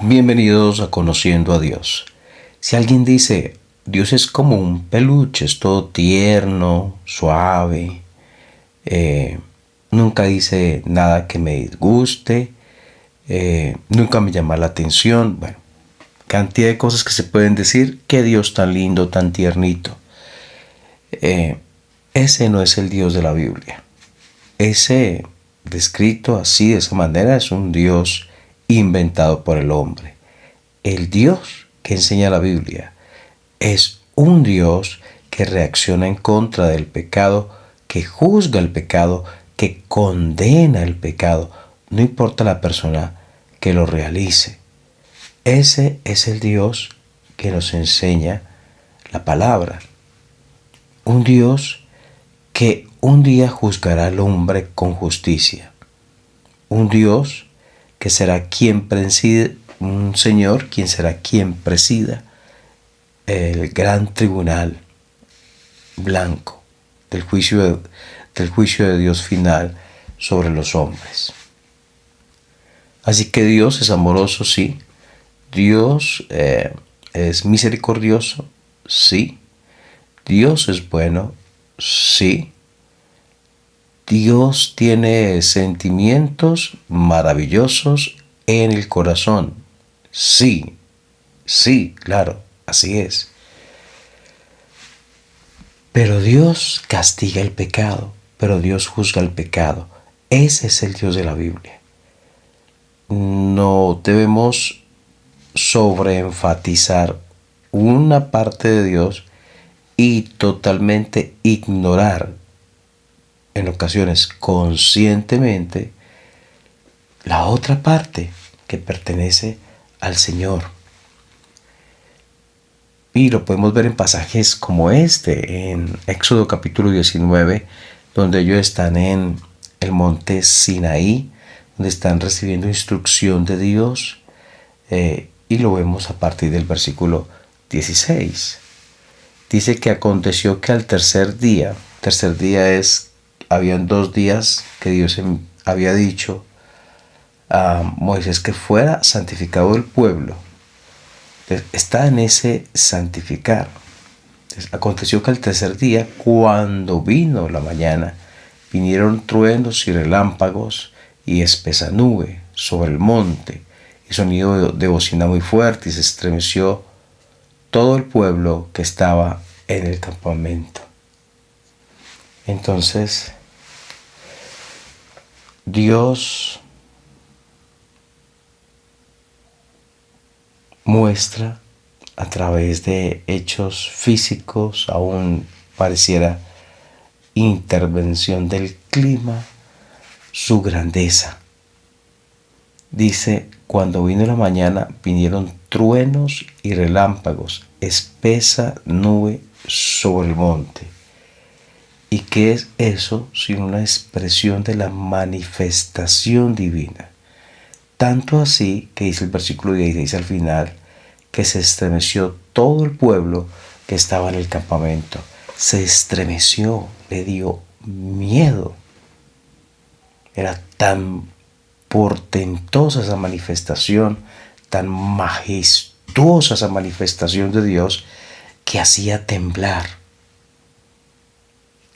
Bienvenidos a Conociendo a Dios. Si alguien dice, Dios es como un peluche, es todo tierno, suave, nunca dice nada que me disguste, nunca me llama la atención, bueno, cantidad de cosas que se pueden decir, qué Dios tan lindo, tan tiernito. Ese no es el Dios de la Biblia. Ese, descrito así, de esa manera, es un Dios inventado por el hombre. El Dios que enseña la Biblia es un Dios que reacciona en contra del pecado, que juzga el pecado, que condena el pecado, no importa la persona que lo realice. Ese es el Dios que nos enseña la palabra. Un Dios que un día juzgará al hombre con justicia. Un Dios que será quien preside, un Señor quien será quien presida el gran tribunal blanco del juicio de Dios final sobre los hombres. Así que Dios es amoroso, sí. Dios es misericordioso, sí. Dios es bueno, sí. Dios tiene sentimientos maravillosos en el corazón. Sí, sí, claro, así es. Pero Dios castiga el pecado, pero Dios juzga el pecado. Ese es el Dios de la Biblia. No debemos sobreenfatizar una parte de Dios y totalmente ignorar, en ocasiones conscientemente, la otra parte que pertenece al Señor. Y lo podemos ver en pasajes como este, en Éxodo capítulo 19, donde ellos están en el monte Sinaí, donde están recibiendo instrucción de Dios, y lo vemos a partir del versículo 16. Dice que aconteció que al tercer día habían 2 días que Dios había dicho a Moisés que fuera santificado el pueblo. Entonces, está en ese santificar. Entonces, aconteció que al tercer día, cuando vino la mañana, vinieron truenos y relámpagos y espesa nube sobre el monte, y sonido de bocina muy fuerte, y se estremeció todo el pueblo que estaba en el campamento. Entonces, Dios muestra a través de hechos físicos, aún pareciera intervención del clima, su grandeza. Dice, cuando vino la mañana, vinieron truenos y relámpagos, espesa nube sobre el monte. ¿Y qué es eso sino una expresión de la manifestación divina? Tanto así que dice el versículo 16 al final, que se estremeció todo el pueblo que estaba en el campamento. Se estremeció, le dio miedo. Era tan portentosa esa manifestación, tan majestuosa esa manifestación de Dios, que hacía temblar.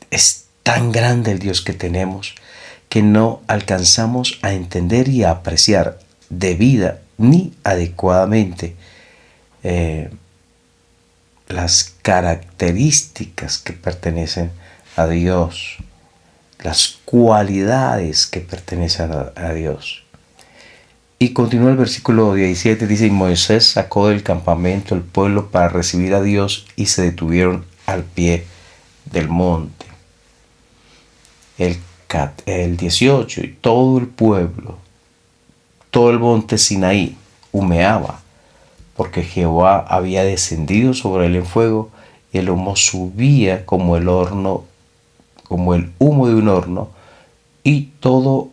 Es tan grande el Dios que tenemos que no alcanzamos a entender y a apreciar debida ni adecuadamente las características que pertenecen a Dios, las cualidades que pertenecen a Dios. Y continúa el versículo 17, dice, y Moisés sacó del campamento el pueblo para recibir a Dios y se detuvieron al pie del monte. El 18, y todo el pueblo, todo el monte Sinaí humeaba, porque Jehová había descendido sobre él en fuego, y el humo subía como el horno, como el humo de un horno, y todo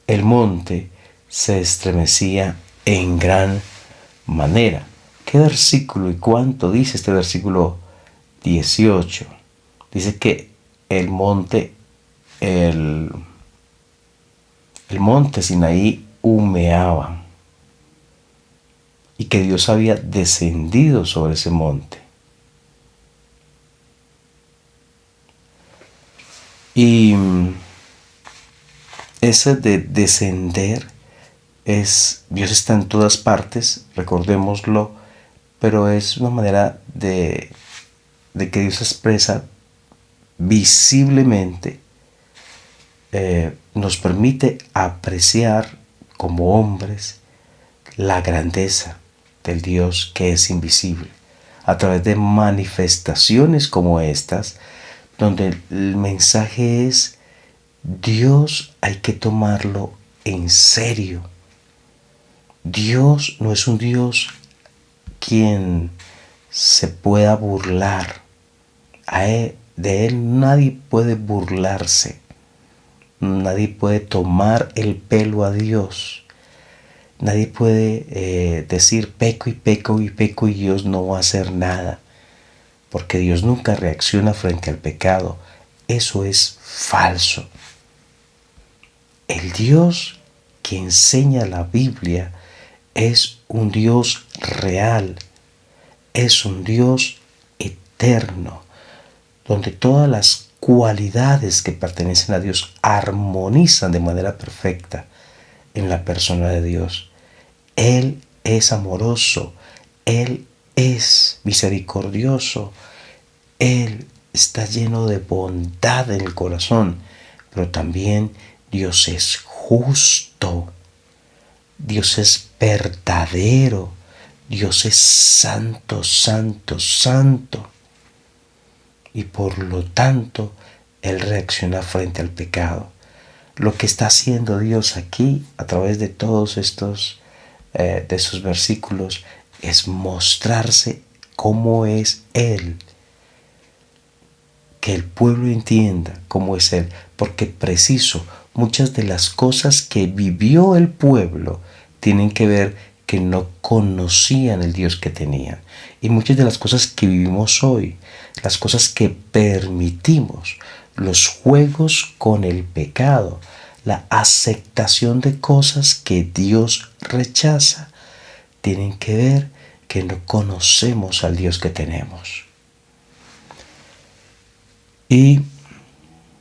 el monte se estremecía en gran manera. ¿Qué versículo y cuánto dice este versículo 18? Dice que el monte Sinaí humeaba. y que Dios había descendido sobre ese monte. Y ese de descender Dios está en todas partes, recordémoslo, pero es una manera de que Dios expresa visiblemente, nos permite apreciar como hombres la grandeza del Dios que es invisible, a través de manifestaciones como estas, donde el mensaje es: Dios hay que tomarlo en serio. Dios no es un Dios quien se pueda burlar. De Él nadie puede burlarse. Nadie puede tomar el pelo a Dios. Nadie puede decir peco y peco y peco y Dios no va a hacer nada. Porque Dios nunca reacciona frente al pecado. Eso es falso. El Dios que enseña la Biblia es un Dios real, es un Dios eterno, donde todas las cualidades que pertenecen a Dios armonizan de manera perfecta en la persona de Dios. Él es amoroso, Él es misericordioso, Él está lleno de bondad en el corazón, pero también Dios es justo. Dios es verdadero. Dios es santo, santo, santo. Y por lo tanto, Él reacciona frente al pecado. Lo que está haciendo Dios aquí, a través de todos estos, de esos versículos, es mostrarse cómo es Él. Que el pueblo entienda cómo es Él. Porque preciso, muchas de las cosas que vivió el pueblo tienen que ver que no conocían el Dios que tenían. Y muchas de las cosas que vivimos hoy, las cosas que permitimos, los juegos con el pecado, la aceptación de cosas que Dios rechaza, tienen que ver que no conocemos al Dios que tenemos. Y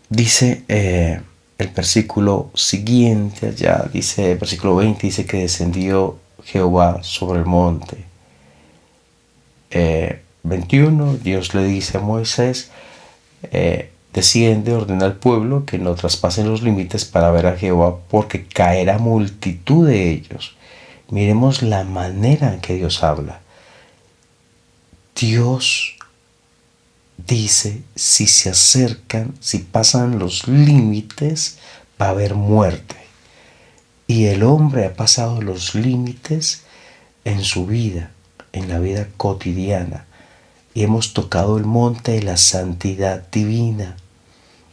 dice el versículo siguiente, allá dice el versículo 20, dice que descendió Jehová sobre el monte. 21, Dios le dice a Moisés, desciende, ordena al pueblo que no traspasen los límites para ver a Jehová, porque caerá multitud de ellos. Miremos la manera en que Dios habla. Dios dice, si se acercan, si pasan los límites, va a haber muerte. Y el hombre ha pasado los límites en su vida, en la vida cotidiana. Y hemos tocado el monte de la santidad divina.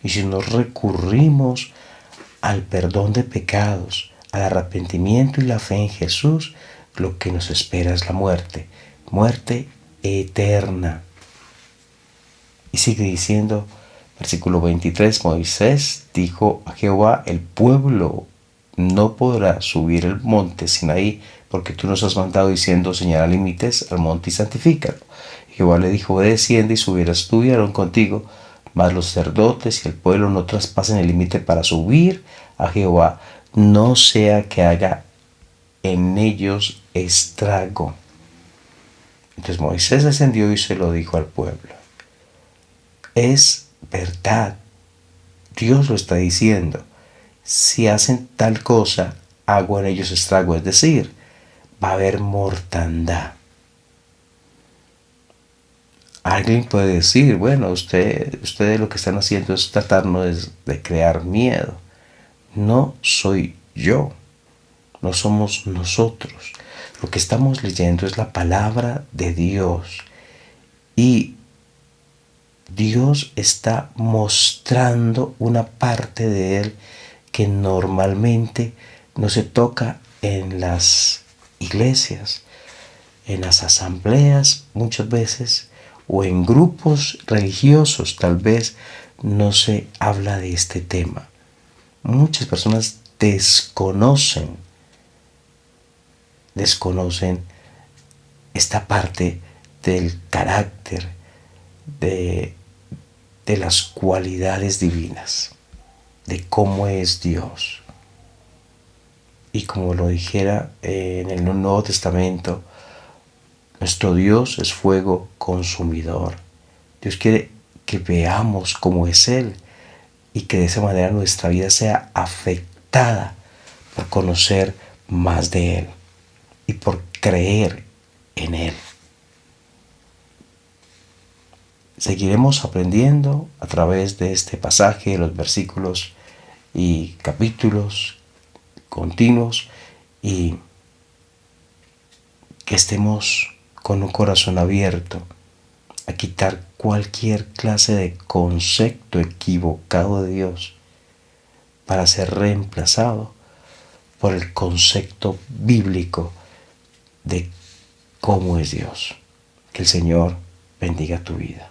Y si no recurrimos al perdón de pecados, al arrepentimiento y la fe en Jesús, lo que nos espera es la muerte. Muerte eterna. Y sigue diciendo, versículo 23, Moisés dijo a Jehová, el pueblo no podrá subir el monte Sinaí, porque tú nos has mandado diciendo, señala límites al monte y santifícalo. Jehová le dijo, desciende y subirás tú y Aarón contigo, mas los sacerdotes y el pueblo no traspasen el límite para subir a Jehová, no sea que haga en ellos estrago. Entonces Moisés descendió y se lo dijo al pueblo. Es verdad, Dios lo está diciendo. Si hacen tal cosa, hago en ellos estrago, es decir, va a haber mortandad. Alguien puede decir, bueno, ustedes lo que están haciendo es tratarnos de crear miedo. No soy yo, no somos nosotros. Lo que estamos leyendo es la palabra de Dios. Y Dios está mostrando una parte de Él que normalmente no se toca en las iglesias, en las asambleas muchas veces, o en grupos religiosos tal vez no se habla de este tema. Muchas personas desconocen esta parte del carácter, de, de las cualidades divinas, de cómo es Dios. Y como lo dijera en el Nuevo Testamento, nuestro Dios es fuego consumidor. Dios quiere que veamos cómo es Él y que de esa manera nuestra vida sea afectada por conocer más de Él y por creer en Él. Seguiremos aprendiendo a través de este pasaje, los versículos y capítulos continuos, y que estemos con un corazón abierto a quitar cualquier clase de concepto equivocado de Dios para ser reemplazado por el concepto bíblico de cómo es Dios. Que el Señor bendiga tu vida.